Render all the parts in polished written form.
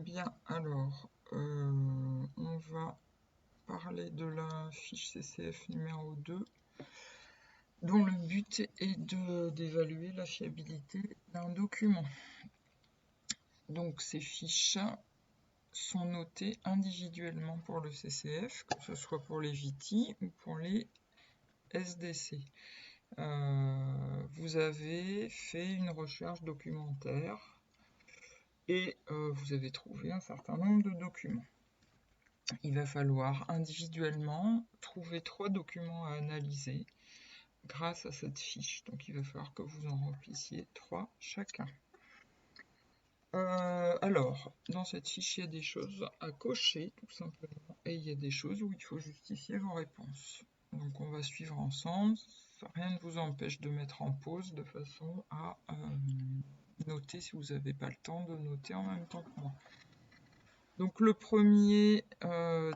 bien, alors, on va parler de la fiche CCF numéro 2, dont le but est d'évaluer la fiabilité d'un document. Donc ces fiches sont notées individuellement pour le CCF, que ce soit pour les VITI ou pour les SDC. Vous avez fait une recherche documentaire et vous avez trouvé un certain nombre de documents. Il va falloir individuellement trouver 3 documents à analyser grâce à cette fiche. Donc il va falloir que vous en remplissiez 3 chacun. Alors, dans cette fiche, il y a des choses à cocher, tout simplement, et il y a des choses où il faut justifier vos réponses. Donc on va suivre ensemble. Rien ne vous empêche de mettre en pause de façon à noter si vous n'avez pas le temps de noter en même temps que moi. Donc le premier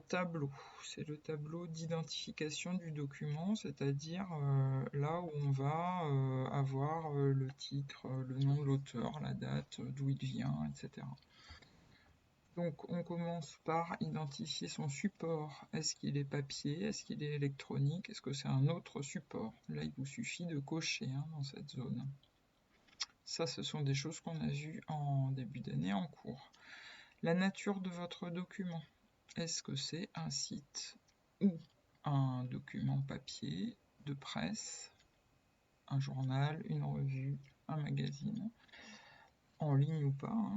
tableau, c'est le tableau d'identification du document, c'est-à-dire là où on va avoir le titre, le nom de l'auteur, la date, d'où il vient, etc. Donc on commence par identifier son support. Est-ce qu'il est papier? Est-ce qu'il est électronique? Est-ce que c'est un autre support? Là, il vous suffit de cocher dans cette zone. Ça, ce sont des choses qu'on a vues en début d'année en cours. La nature de votre document. Est-ce que c'est un site ou un document papier, de presse, un journal, une revue, un magazine, en ligne ou pas?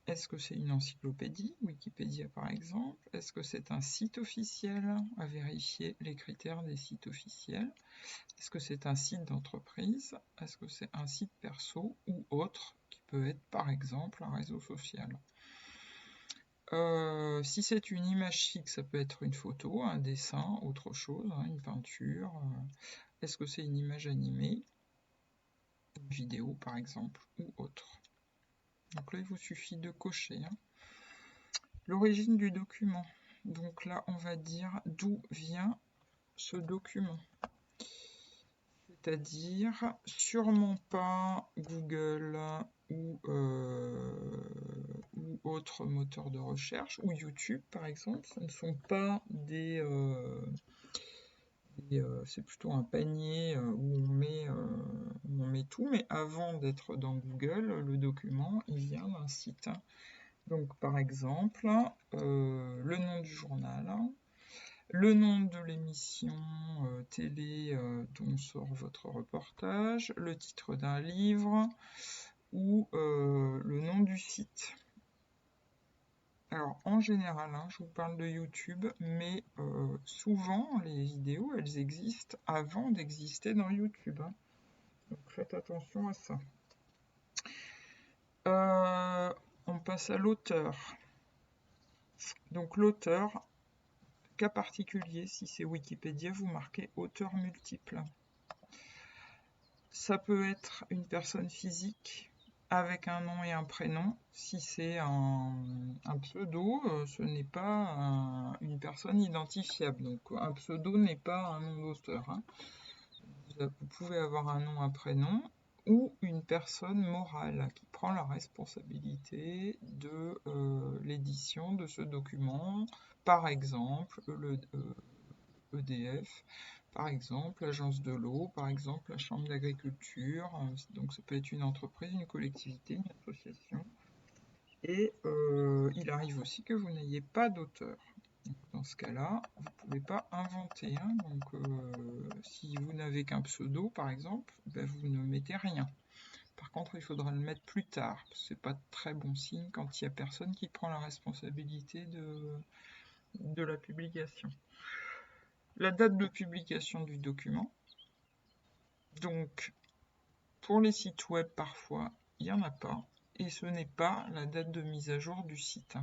Est-ce que c'est une encyclopédie, Wikipédia par exemple? Est-ce que c'est un site officiel? À vérifier les critères des sites officiels. Est-ce que c'est un site d'entreprise? Est-ce que c'est un site perso ou autre, qui peut être par exemple un réseau social? Si c'est une image fixe, ça peut être une photo, un dessin, autre chose, une peinture. Est-ce que c'est une image animée, une vidéo par exemple, ou autre? Donc là, il vous suffit de cocher. L'origine du document. Donc là, on va dire d'où vient ce document. C'est-à-dire sûrement pas Google ou autre moteur de recherche, ou YouTube par exemple. Ce ne sont pas des... c'est plutôt un panier où on met tout, mais avant d'être dans Google, le document, il vient d'un site. Donc par exemple, le nom du journal, le nom de l'émission télé dont sort votre reportage, le titre d'un livre ou le nom du site. Alors en général, je vous parle de YouTube, mais souvent les vidéos, elles existent avant d'exister dans YouTube. Donc faites attention à ça. On passe à l'auteur. Donc l'auteur, cas particulier, si c'est Wikipédia, vous marquez auteur multiple. Ça peut être une personne physique avec un nom et un prénom. Si c'est un pseudo, ce n'est pas une personne identifiable. Donc un pseudo n'est pas un nom d'auteur. Vous pouvez avoir un nom, un prénom, ou une personne morale qui prend la responsabilité de l'édition de ce document, par exemple le EDF, par exemple l'agence de l'eau, par exemple la chambre d'agriculture. Donc ça peut être une entreprise, une collectivité, une association. Et il arrive aussi que vous n'ayez pas d'auteur. Dans ce cas-là, vous ne pouvez pas inventer. Donc, si vous n'avez qu'un pseudo, par exemple, vous ne mettez rien. Par contre, il faudra le mettre plus tard. Ce n'est pas très bon signe quand il n'y a personne qui prend la responsabilité de la publication. La date de publication du document. Donc, pour les sites web, parfois, il n'y en a pas. Et ce n'est pas la date de mise à jour du site.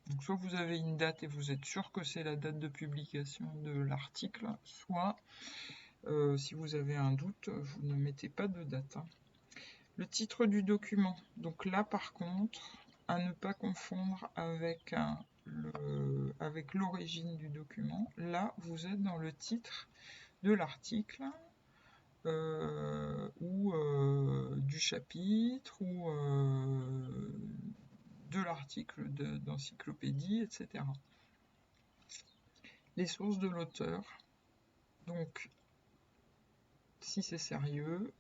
Donc soit vous avez une date et vous êtes sûr que c'est la date de publication de l'article, soit si vous avez un doute, vous ne mettez pas de date. Le titre du document. Donc là par contre, à ne pas confondre avec l'origine du document. Là, vous êtes dans le titre de l'article ou du chapitre ou de l'article d'encyclopédie, etc. Les sources de l'auteur. Donc, si c'est sérieux,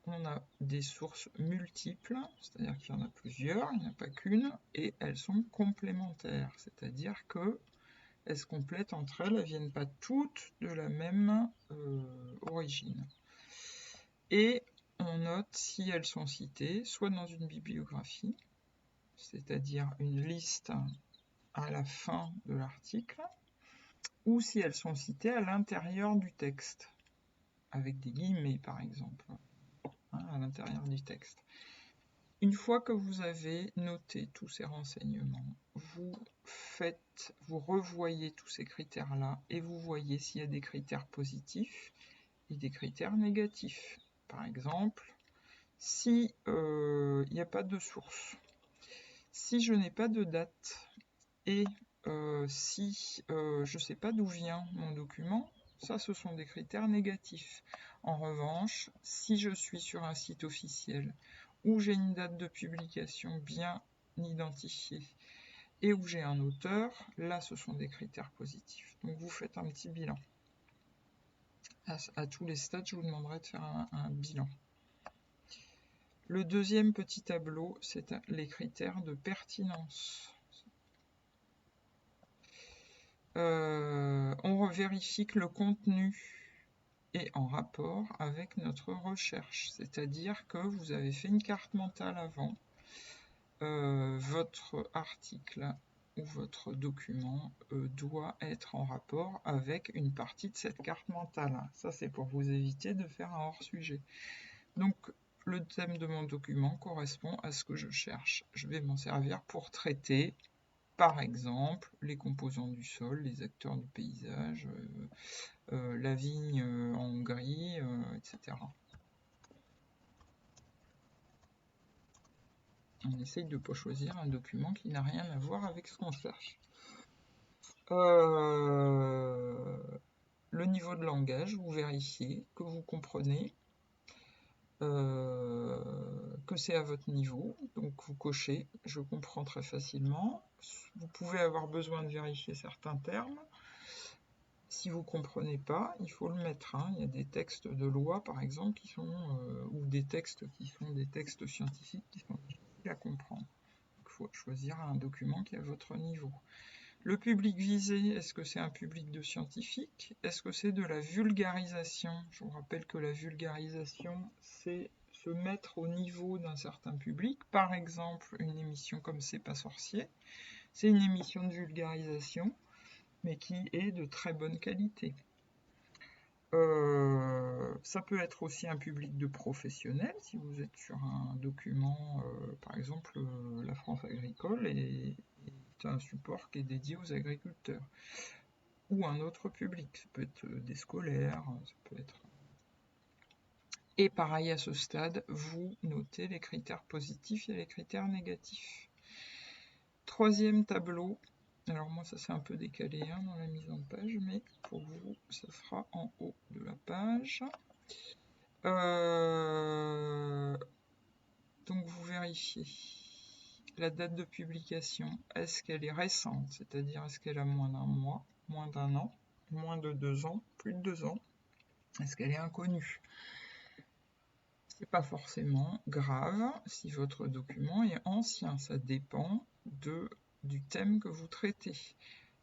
on a des sources multiples, c'est-à-dire qu'il y en a plusieurs, il n'y en a pas qu'une, et elles sont complémentaires, c'est-à-dire que elles se complètent entre elles, elles ne viennent pas toutes de la même origine. Et on note si elles sont citées, soit dans une bibliographie, c'est-à-dire une liste à la fin de l'article, ou si elles sont citées à l'intérieur du texte, avec des guillemets par exemple, à l'intérieur du texte. Une fois que vous avez noté tous ces renseignements, vous revoyez tous ces critères-là et vous voyez s'il y a des critères positifs et des critères négatifs. Par exemple, si il n'y a pas de source, si je n'ai pas de date et si je ne sais pas d'où vient mon document, ça ce sont des critères négatifs. En revanche, si je suis sur un site officiel où j'ai une date de publication bien identifiée et où j'ai un auteur, là ce sont des critères positifs. Donc vous faites un petit bilan. À tous les stades, je vous demanderai de faire un bilan. Le deuxième petit tableau, c'est les critères de pertinence. On vérifie que le contenu est en rapport avec notre recherche, c'est-à-dire que vous avez fait une carte mentale avant, votre article ou votre document doit être en rapport avec une partie de cette carte mentale. Ça, c'est pour vous éviter de faire un hors-sujet. Donc, le thème de mon document correspond à ce que je cherche. Je vais m'en servir pour traiter, par exemple, les composants du sol, les acteurs du paysage, la vigne en Hongrie, etc. On essaye de ne pas choisir un document qui n'a rien à voir avec ce qu'on cherche. Le niveau de langage, vous vérifiez que vous comprenez, que c'est à votre niveau, donc vous cochez, je comprends très facilement. Vous pouvez avoir besoin de vérifier certains termes. Si vous ne comprenez pas, il faut le mettre. Il y a des textes de loi, par exemple, qui sont, ou des textes qui sont des textes scientifiques qui sont difficiles à comprendre. Il faut choisir un document qui est à votre niveau. Le public visé, est-ce que c'est un public de scientifiques? Est-ce que c'est de la vulgarisation? Je vous rappelle que la vulgarisation, c'est se mettre au niveau d'un certain public. Par exemple, une émission comme C'est pas sorcier, c'est une émission de vulgarisation, mais qui est de très bonne qualité. Ça peut être aussi un public de professionnels, si vous êtes sur un document, par exemple, la France agricole est un support qui est dédié aux agriculteurs. Ou un autre public, ça peut être des scolaires, ça peut être... Et pareil à ce stade, vous notez les critères positifs et les critères négatifs. Troisième tableau, alors moi ça s'est un peu décalé dans la mise en page, mais pour vous ça sera en haut de la page. Donc vous vérifiez la date de publication, est-ce qu'elle est récente, c'est-à-dire est-ce qu'elle a moins d'un mois, moins d'un an, moins de 2 ans, plus de 2 ans, est-ce qu'elle est inconnue? C'est pas forcément grave si votre document est ancien, ça dépend du thème que vous traitez.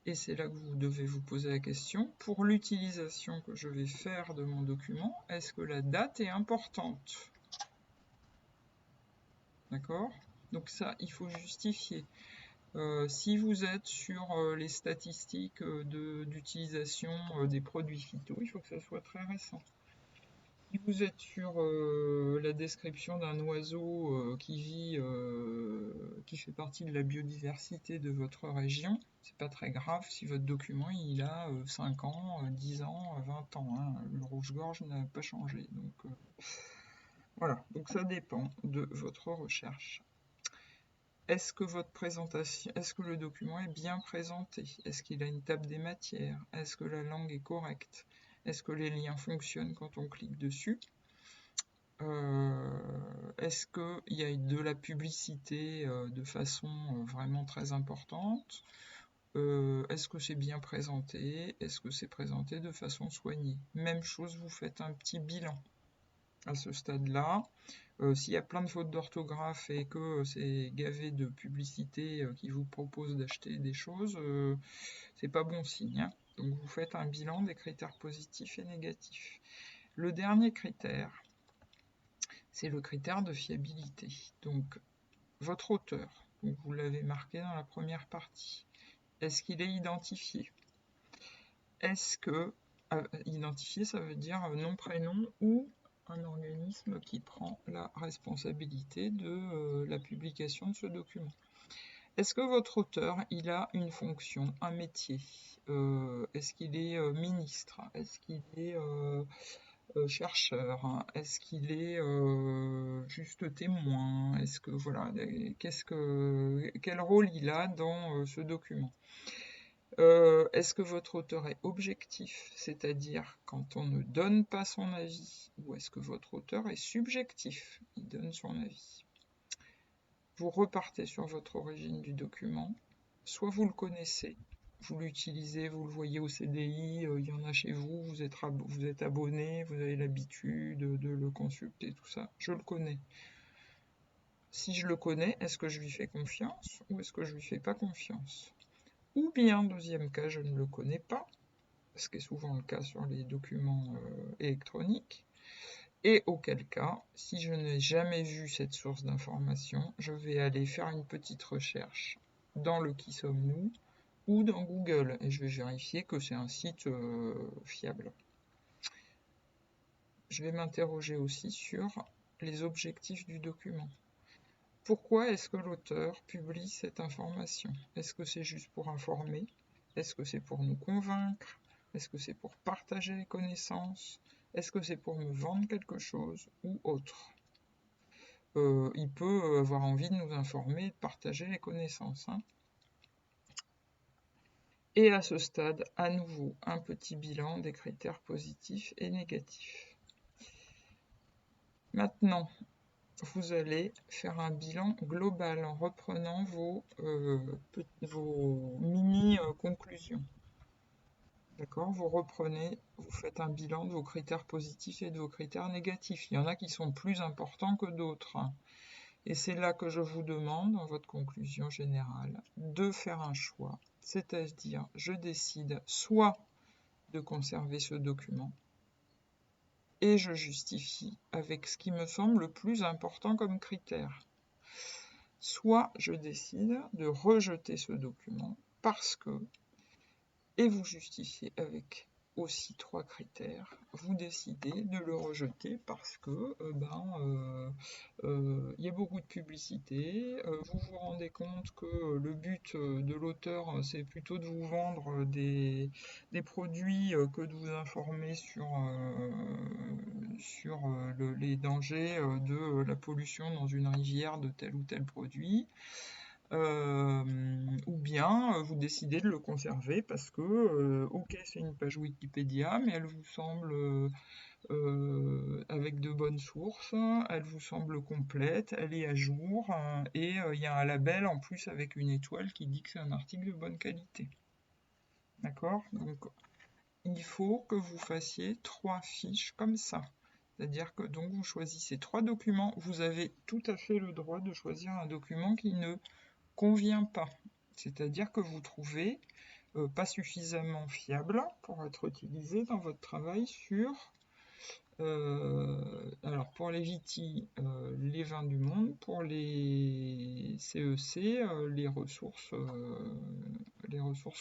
Et c'est là que vous devez vous poser la question, pour l'utilisation que je vais faire de mon document, est-ce que la date est importante? D'accord? Donc ça, il faut justifier. Si vous êtes sur les statistiques d'utilisation des produits phyto, il faut que ça soit très récent. Si vous êtes sur la description d'un oiseau qui fait partie de la biodiversité de votre région, c'est pas très grave si votre document il a 5 ans, 10 ans, 20 ans. Le rouge-gorge n'a pas changé. Donc voilà, donc ça dépend de votre recherche. Est-ce que votre présentation, est-ce que le document est bien présenté? Est-ce qu'il a une table des matières? Est-ce que la langue est correcte? Est-ce que les liens fonctionnent quand on clique dessus? Est-ce qu'il y a de la publicité de façon vraiment très importante? Est-ce que c'est bien présenté? Est-ce que c'est présenté de façon soignée? Même chose, vous faites un petit bilan à ce stade-là. S'il y a plein de fautes d'orthographe et que c'est gavé de publicité qui vous propose d'acheter des choses, c'est pas bon signe, hein. Donc vous faites un bilan des critères positifs et négatifs. Le dernier critère, c'est le critère de fiabilité. Donc votre auteur, donc vous l'avez marqué dans la première partie, est-ce qu'il est identifié? Est-ce que identifié, ça veut dire nom, prénom ou un organisme qui prend la responsabilité de la publication de ce document. Est-ce que votre auteur, il a une fonction, un métier? Est-ce qu'il est ministre? Est-ce qu'il est chercheur? Est-ce qu'il est juste témoin? Est-ce que voilà, quel rôle il a dans ce document? Est-ce que votre auteur est objectif, c'est-à-dire quand on ne donne pas son avis, ou est-ce que votre auteur est subjectif, il donne son avis? Vous repartez sur votre origine du document, soit vous le connaissez, vous l'utilisez, vous le voyez au CDI, il y en a chez vous, vous êtes abonné, vous avez l'habitude de le consulter, tout ça, je le connais. Si je le connais, est-ce que je lui fais confiance ou est-ce que je lui fais pas confiance? Ou bien, deuxième cas, je ne le connais pas, ce qui est souvent le cas sur les documents électroniques, et auquel cas, si je n'ai jamais vu cette source d'information, je vais aller faire une petite recherche dans le Qui sommes-nous ou dans Google, et je vais vérifier que c'est un site fiable. Je vais m'interroger aussi sur les objectifs du document. Pourquoi est-ce que l'auteur publie cette information? Est-ce que c'est juste pour informer? Est-ce que c'est pour nous convaincre? Est-ce que c'est pour partager les connaissances? Est-ce que c'est pour me vendre quelque chose ou autre? Il peut avoir envie de nous informer et de partager les connaissances, hein. Et à ce stade, à nouveau, un petit bilan des critères positifs et négatifs. Maintenant, vous allez faire un bilan global en reprenant vos mini-conclusions. D'accord? Vous reprenez, vous faites un bilan de vos critères positifs et de vos critères négatifs. Il y en a qui sont plus importants que d'autres. Et c'est là que je vous demande, dans votre conclusion générale, de faire un choix. C'est-à-dire, je décide soit de conserver ce document, et je justifie avec ce qui me semble le plus important comme critère. Soit je décide de rejeter ce document parce que, et vous justifiez avec aussi 3 critères, vous décidez de le rejeter parce que y a beaucoup de publicité, vous vous rendez compte que le but de l'auteur c'est plutôt de vous vendre des produits que de vous informer sur les dangers de la pollution dans une rivière de tel ou tel produit. Ou bien vous décidez de le conserver parce que, ok, c'est une page Wikipédia, mais elle vous semble avec de bonnes sources, elle vous semble complète, elle est à jour, et il y a un label en plus avec une étoile qui dit que c'est un article de bonne qualité. D'accord? Donc, il faut que vous fassiez 3 fiches comme ça. C'est-à-dire que donc vous choisissez 3 documents. Vous avez tout à fait le droit de choisir un document qui ne convient pas. C'est-à-dire que vous trouvez pas suffisamment fiable pour être utilisé dans votre travail sur, alors pour les VITI, les vins du monde, pour les CEC, les ressources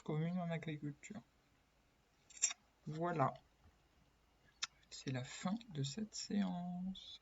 communes en agriculture. Voilà, c'est la fin de cette séance.